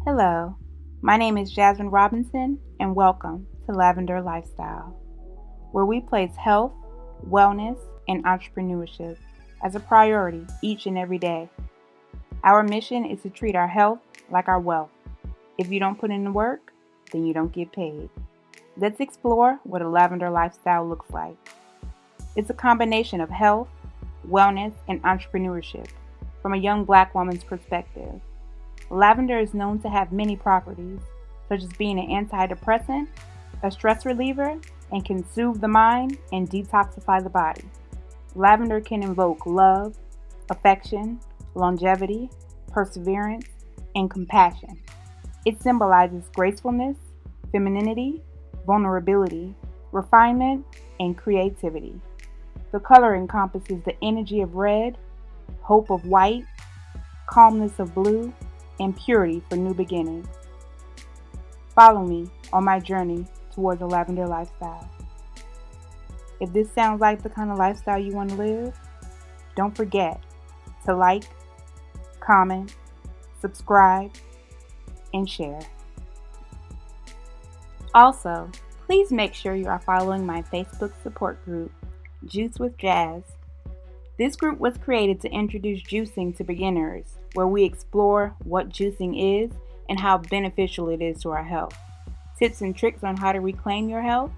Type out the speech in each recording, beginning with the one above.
Hello, my name is Jasmine Robinson, and welcome to Lavender Lifestyle, where we place health, wellness, and entrepreneurship as a priority each and every day. Our mission is to treat our health like our wealth. If you don't put in the work, then you don't get paid. Let's explore what a lavender lifestyle looks like. It's a combination of health, wellness, and entrepreneurship from a young black woman's perspective. Lavender is known to have many properties, such as being an antidepressant, a stress reliever, and can soothe the mind and detoxify the body. Lavender can invoke love, affection, longevity, perseverance, and compassion. It symbolizes gracefulness, femininity, vulnerability, refinement, and creativity. The color encompasses the energy of red, hope of white, calmness of blue, and purity for new beginnings. Follow me on my journey towards a lavender lifestyle. If this sounds like the kind of lifestyle you want to live, don't forget to like, comment, subscribe, and share. Also, please make sure you are following my Facebook support group, Juice with Jazz. This group was created to introduce juicing to beginners, where we explore what juicing is and how beneficial it is to our health. Tips and tricks on how to reclaim your health,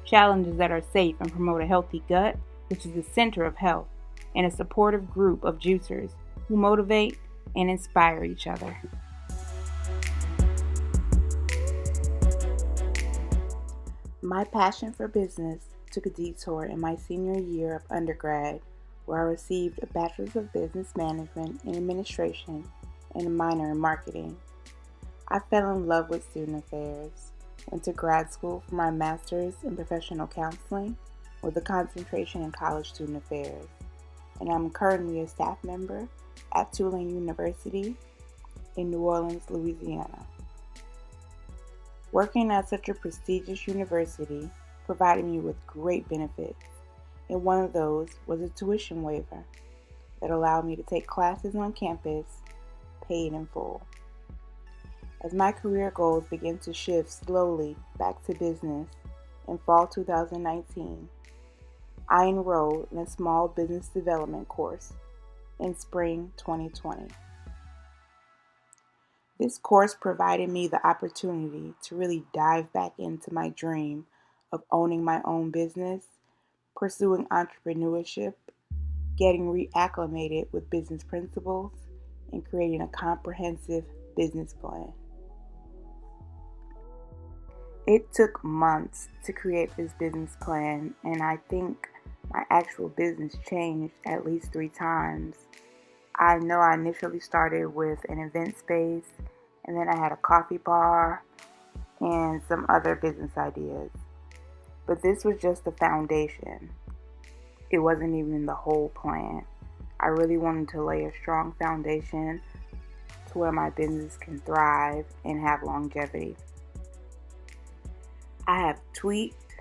challenges that are safe and promote a healthy gut, which is the center of health, and a supportive group of juicers who motivate and inspire each other. My passion for business took a detour in my senior year of undergrad, where I received a Bachelor's of Business Management and Administration and a minor in Marketing. I fell in love with student affairs, went to grad school for my Master's in Professional Counseling with a concentration in College Student Affairs, and I'm currently a staff member at Tulane University in New Orleans, Louisiana. Working at such a prestigious university provided me with great benefits, and one of those was a tuition waiver that allowed me to take classes on campus paid in full. As my career goals began to shift slowly back to business in fall 2019, I enrolled in a small business development course in spring 2020. This course provided me the opportunity to really dive back into my dream of owning my own business, pursuing entrepreneurship, getting reacclimated with business principles, and creating a comprehensive business plan. It took months to create this business plan, and I think my actual business changed at least 3 times. I know I initially started with an event space, and then I had a coffee bar and some other business ideas. But this was just the foundation. It wasn't even the whole plan. I really wanted to lay a strong foundation to where my business can thrive and have longevity. I have tweaked,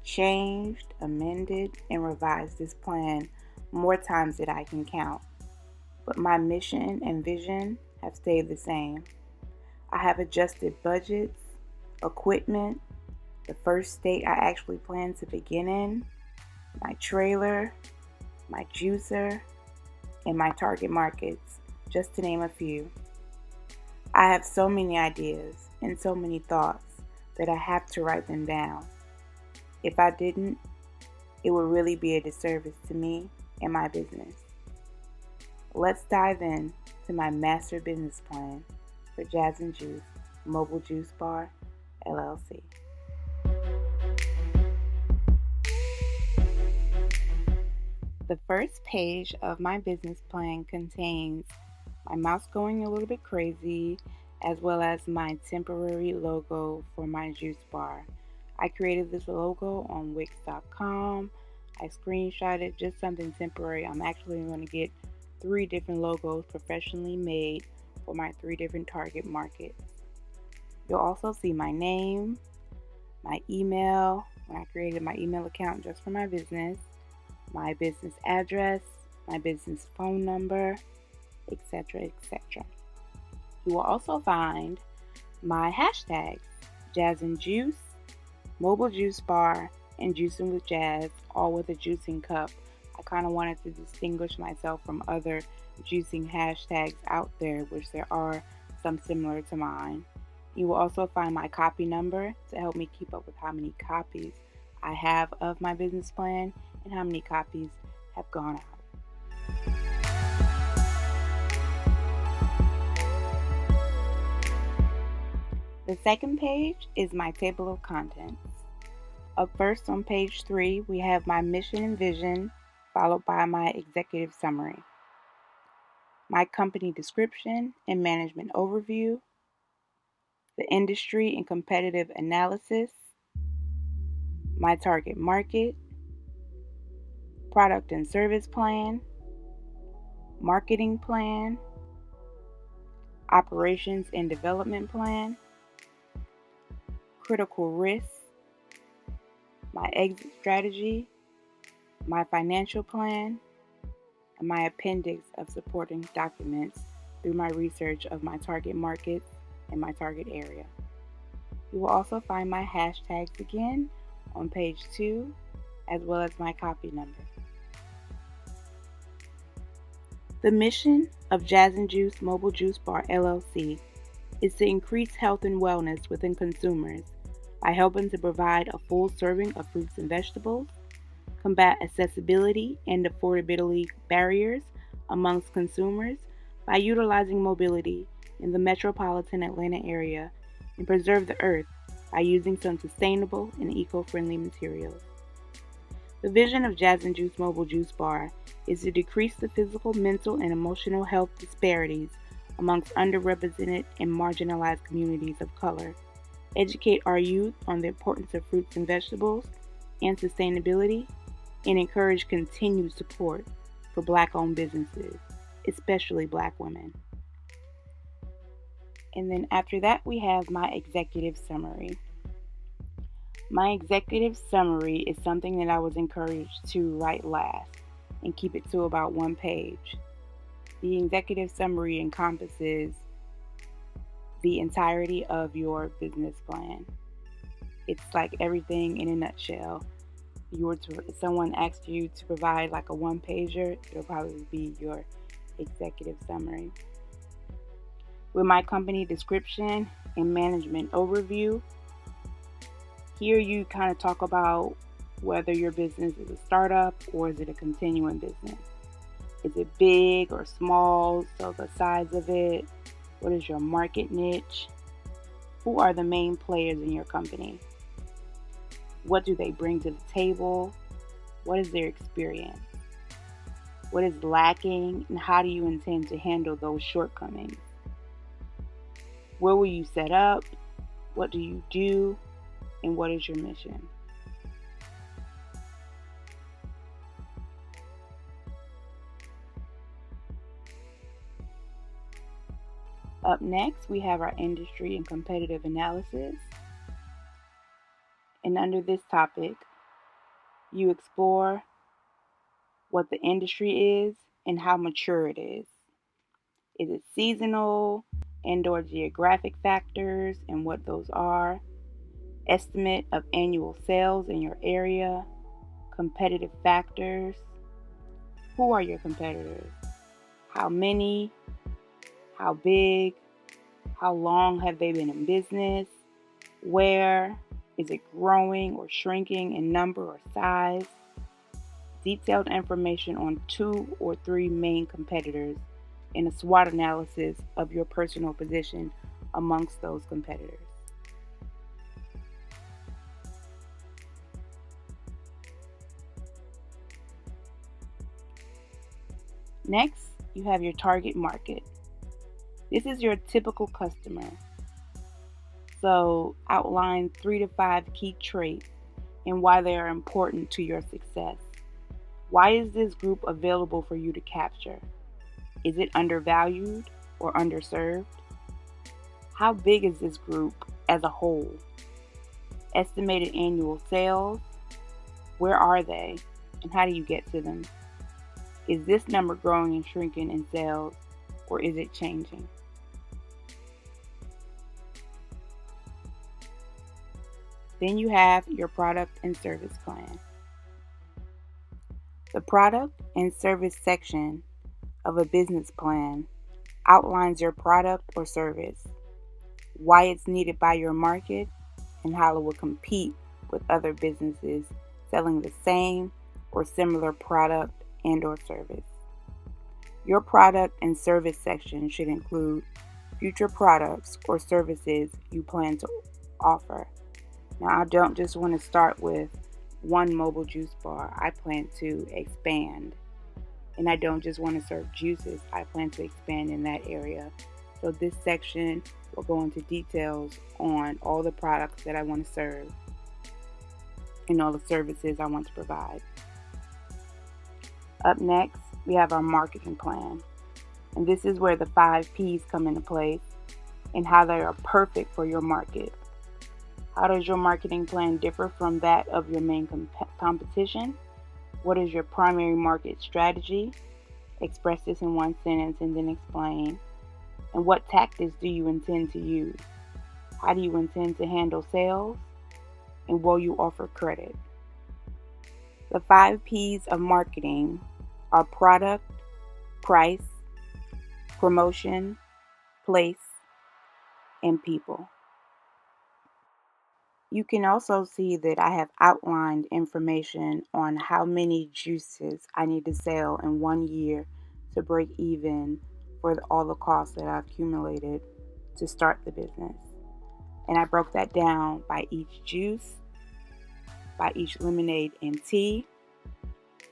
changed, amended, and revised this plan more times than I can count. But my mission and vision have stayed the same. I have adjusted budgets, equipment, the first state I actually plan to begin in, my trailer, my juicer, and my target markets, just to name a few. I have so many ideas and so many thoughts that I have to write them down. If I didn't, it would really be a disservice to me and my business. Let's dive in to my master business plan for Jazz and Juice Mobile Juice Bar, LLC. The first page of my business plan contains my mouse going a little bit crazy, as well as my temporary logo for my juice bar. I created this logo on Wix.com. I screenshotted just something temporary. I'm actually going to get 3 different logos professionally made for my 3 different target markets. You'll also see my name, my email, when I created my email account just for my business address, my business phone number, etc., etc. You will also find My hashtags: Jazz and Juice, Mobile Juice Bar, and Juicing with Jazz, all with a juicing cup. I kind of wanted to distinguish myself from other juicing hashtags out there, which there are some similar to mine. You will also find my copy number to help me keep up with how many copies I have of my business plan and how many copies have gone out. The second page is my table of contents. Up first on page 3, we have my mission and vision, followed by my executive summary, my company description and management overview, the industry and competitive analysis, my target market, product and service plan, marketing plan, operations and development plan, critical risks, my exit strategy, my financial plan, and my appendix of supporting documents through my research of my target markets and my target area. You will also find my hashtags again on page 2, as well as my copy number. The mission of Jazz and Juice Mobile Juice Bar LLC is to increase health and wellness within consumers by helping to provide a full serving of fruits and vegetables, combat accessibility and affordability barriers amongst consumers by utilizing mobility in the metropolitan Atlanta area, and preserve the earth by using some sustainable and eco-friendly materials. The vision of Jazz and Juice Mobile Juice Bar is to decrease the physical, mental, and emotional health disparities amongst underrepresented and marginalized communities of color, educate our youth on the importance of fruits and vegetables and sustainability, and encourage continued support for Black-owned businesses, especially Black women. And then after that, we have my executive summary. My executive summary is something that I was encouraged to write last and keep it to about 1 page. The executive summary encompasses the entirety of your business plan. It's like everything in a nutshell. If someone asked you to provide like a 1-pager, it'll probably be your executive summary. With my company description and management overview, here you kind of talk about whether your business is a startup or is it a continuing business. Is it big or small? So the size of it. What is your market niche? Who are the main players in your company? What do they bring to the table? What is their experience? What is lacking, and how do you intend to handle those shortcomings? Where will you set up? What do you do? And what is your mission? Up next, we have our industry and competitive analysis. And under this topic, you explore what the industry is and how mature it is. Is it seasonal and/or geographic factors and what those are? Estimate of annual sales in your area, competitive factors. Who are your competitors? How many? How big? How long have they been in business? Where? Is it growing or shrinking in number or size? Detailed information on 2 or 3 main competitors and a SWOT analysis of your personal position amongst those competitors. Next, you have your target market. This is your typical customer. So outline 3 to 5 key traits and why they are important to your success. Why is this group available for you to capture? Is it undervalued or underserved? How big is this group as a whole? Estimated annual sales. Where are they and how do you get to them? Is this number growing and shrinking in sales, or is it changing? Then you have your product and service plan. The product and service section of a business plan outlines your product or service, why it's needed by your market, and how it will compete with other businesses selling the same or similar product and or service. Your product and service section should include future products or services you plan to offer. Now, I don't just want to start with one mobile juice bar. I plan to expand. And I don't just want to serve juices. I plan to expand in that area. So this section will go into details on all the products that I want to serve and all the services I want to provide. Up next, we have our marketing plan. And this is where the 5 P's come into place and how they are perfect for your market. How does your marketing plan differ from that of your main competition? What is your primary market strategy? Express this in one sentence and then explain. And what tactics do you intend to use? How do you intend to handle sales? And will you offer credit? The 5 P's of marketing are product, price, promotion, place, and people. You can also see that I have outlined information on how many juices I need to sell in 1 year to break even for all the costs that I've accumulated to start the business. And I broke that down by each juice, by each lemonade and tea,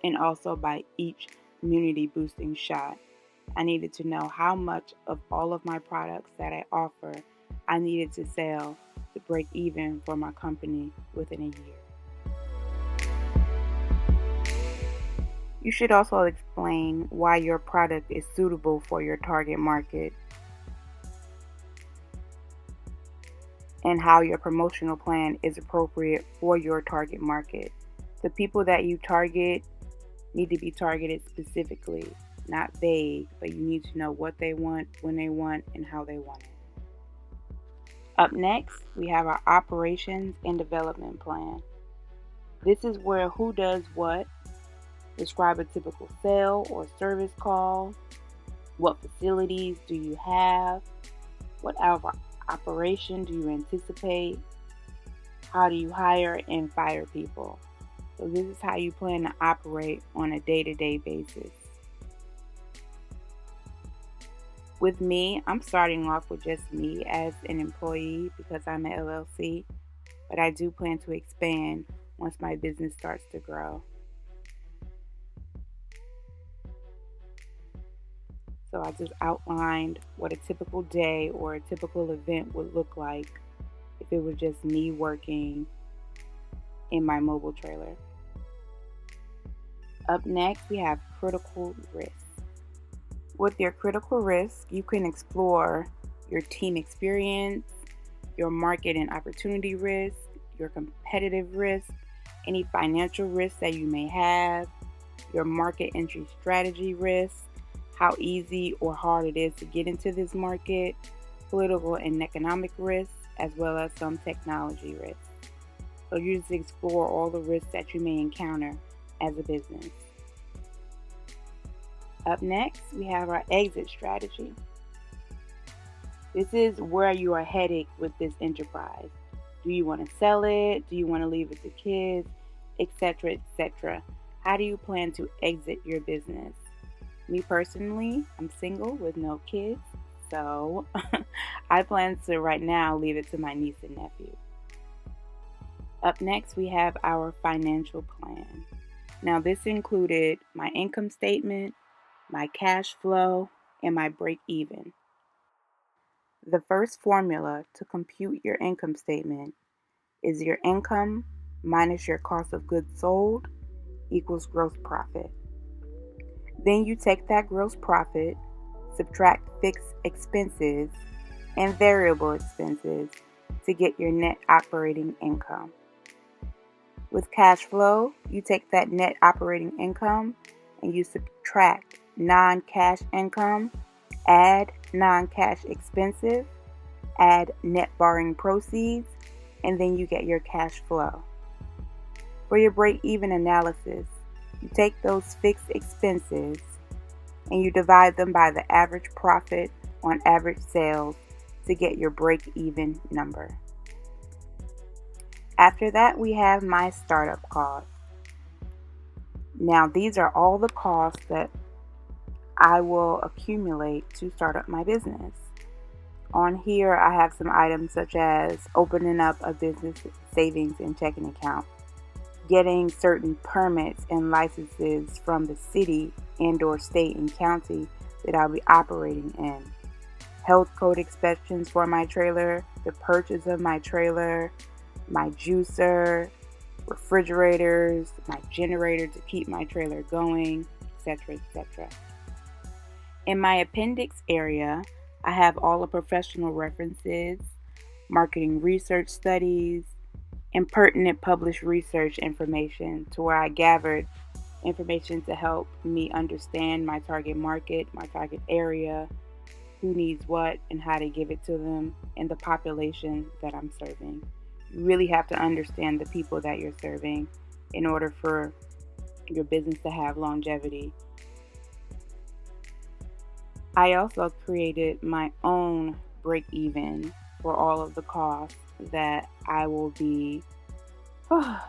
and also by each immunity boosting shot. I needed to know how much of all of my products that I offer I needed to sell to break even for my company within a year. You should also explain why your product is suitable for your target market and how your promotional plan is appropriate for your target market. The people that you target need to be targeted specifically, not vague, but you need to know what they want, when they want, and how they want it. Up next, we have our operations and development plan. This is where who does what, describe a typical sale or service call, what facilities do you have, what hour of operation do you anticipate, how do you hire and fire people. So this is how you plan to operate on a day-to-day basis. With me, I'm starting off with just me as an employee because I'm an LLC, but I do plan to expand once my business starts to grow. So I just outlined what a typical day or a typical event would look like if it was just me working in my mobile trailer. Up next, we have critical risk. With your critical risk, you can explore your team experience, your market and opportunity risk, your competitive risk, any financial risks that you may have, your market entry strategy risk, how easy or hard it is to get into this market, political and economic risks, as well as some technology risks. So you just explore all the risks that you may encounter as a business. Up next, we have our exit strategy. This is where you are headed with this enterprise. Do you want to sell it? Do you want to leave it to kids? Etc., etc. How do you plan to exit your business? Me personally, I'm single with no kids, so I plan to right now leave it to my niece and nephew. Up next, we have our financial plan. Now, this included my income statement, my cash flow, and my break even. The first formula to compute your income statement is your income minus your cost of goods sold equals gross profit. Then you take that gross profit, subtract fixed expenses and variable expenses to get your net operating income. With cash flow, you take that net operating income and you subtract non-cash income, add non-cash expenses, add net borrowing proceeds, and then you get your cash flow. For your break-even analysis, you take those fixed expenses and you divide them by the average profit on average sales to get your break-even number. After that, we have my startup costs. Now, these are all the costs that I will accumulate to start up my business. On here, I have some items such as opening up a business savings and checking account, getting certain permits and licenses from the city and/or state and county that I'll be operating in, health code inspections for my trailer, the purchase of my trailer, my juicer, refrigerators, my generator to keep my trailer going, etc., etc. In my appendix area, I have all the professional references, marketing research studies, and pertinent published research information to where I gathered information to help me understand my target market, my target area, who needs what, and how to give it to them, and the population that I'm serving. You really have to understand the people that you're serving in order for your business to have longevity. I also created my own break-even for all of the costs that I will be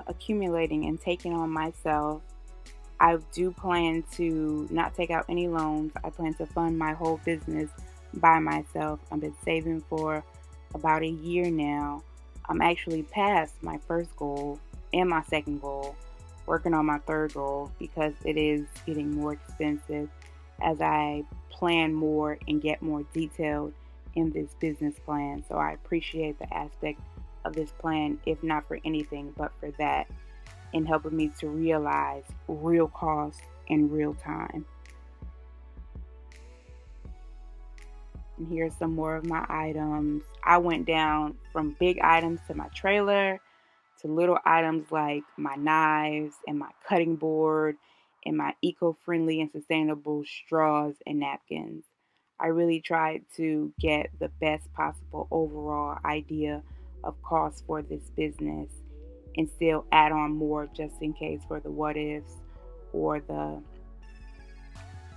accumulating and taking on myself. I do plan to not take out any loans. I plan to fund my whole business by myself. I've been saving for about a year now. I'm actually past my first goal and my second goal, working on my third goal because it is getting more expensive as I plan more and get more detailed in this business plan. So I appreciate the aspect of this plan, if not for anything but for that, in helping me to realize real costs in real time. And here's some more of my items. I went down from big items to my trailer to little items like my knives and my cutting board and my eco-friendly and sustainable straws and napkins. I really tried to get the best possible overall idea of cost for this business and still add on more just in case for the what ifs or the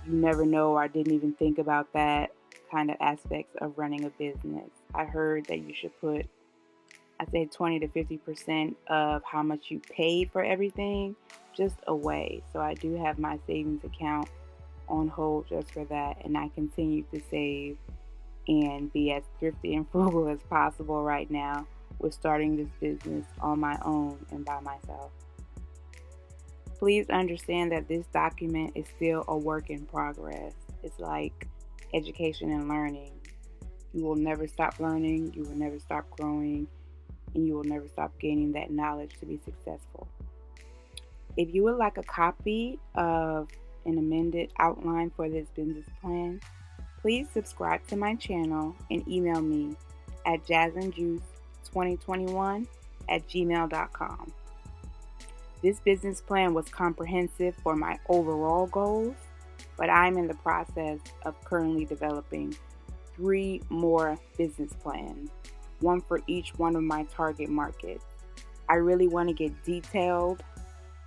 you never know, I didn't even think about that kind of aspects of running a business. I heard that you should put, I'd say 20 to 50% of how much you paid for everything just away. So I do have my savings account on hold just for that, and I continue to save and be as thrifty and frugal as possible right now with starting this business on my own and by myself. Please understand that this document is still a work in progress. It's like education and learning. You will never stop learning, you will never stop growing, and you will never stop gaining that knowledge to be successful. If you would like a copy of an amended outline for this business plan, please subscribe to my channel and email me at jasonjuice2021@gmail.com. This business plan was comprehensive for my overall goals, but I'm in the process of currently developing 3 more business plans, one for each one of my target markets. I really want to get detailed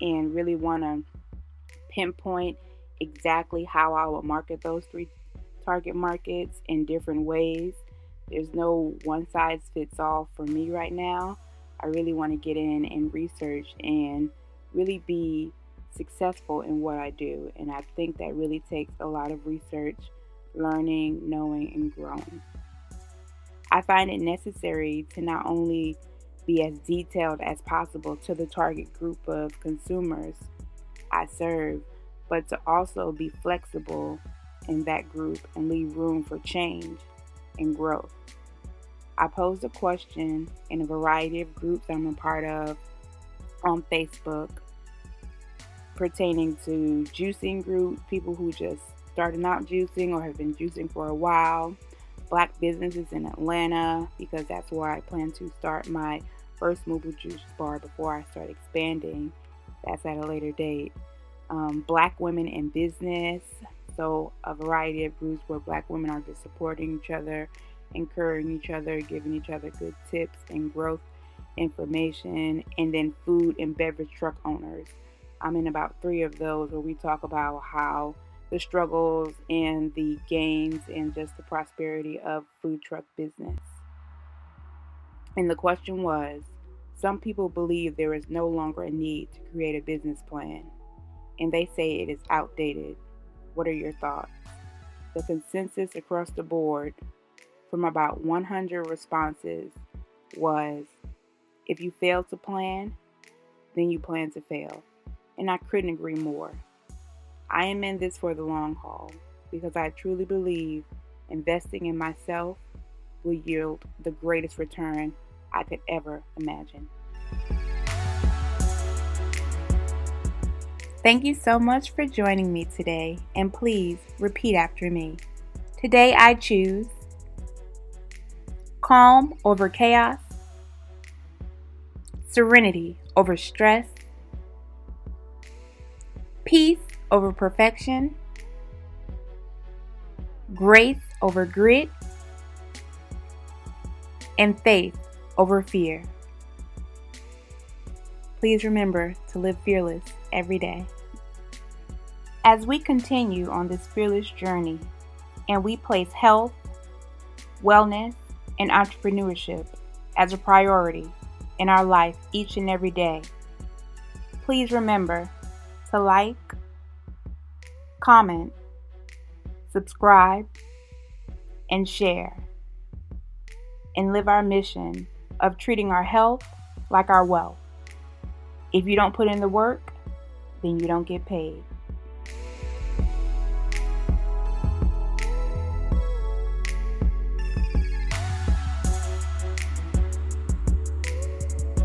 and really want to pinpoint exactly how I will market those 3 target markets in different ways. There's no one size fits all for me right now. I really want to get in and research and really be successful in what I do. And I think that really takes a lot of research, learning, knowing, and growing. I find it necessary to not only be as detailed as possible to the target group of consumers I serve, but to also be flexible in that group and leave room for change and growth. I posed a question in a variety of groups I'm a part of on Facebook pertaining to juicing groups, people who just started out juicing or have been juicing for a while, Black businesses in Atlanta, because that's where I plan to start my first mobile juice bar before I start expanding. That's at a later date. Black women in business, so a variety of groups where Black women are just supporting each other, encouraging each other, giving each other good tips and growth information, and then food and beverage truck owners. I'm in about 3 of those where we talk about how the struggles and the gains and just the prosperity of food truck business. And the question was, some people believe there is no longer a need to create a business plan, and they say it is outdated. What are your thoughts? The consensus across the board from about 100 responses was, if you fail to plan, then you plan to fail. And I couldn't agree more. I am in this for the long haul because I truly believe investing in myself will yield the greatest return I could ever imagine. Thank you so much for joining me today, and please repeat after me. Today I choose calm over chaos, serenity over stress, peace over perfection, grace over grit, and faith over fear. Please remember to live fearless every day. As we continue on this fearless journey and we place health, wellness, and entrepreneurship as a priority in our life each and every day, please remember to like, comment, subscribe, and share, and live our mission of treating our health like our wealth. If you don't put in the work, then you don't get paid.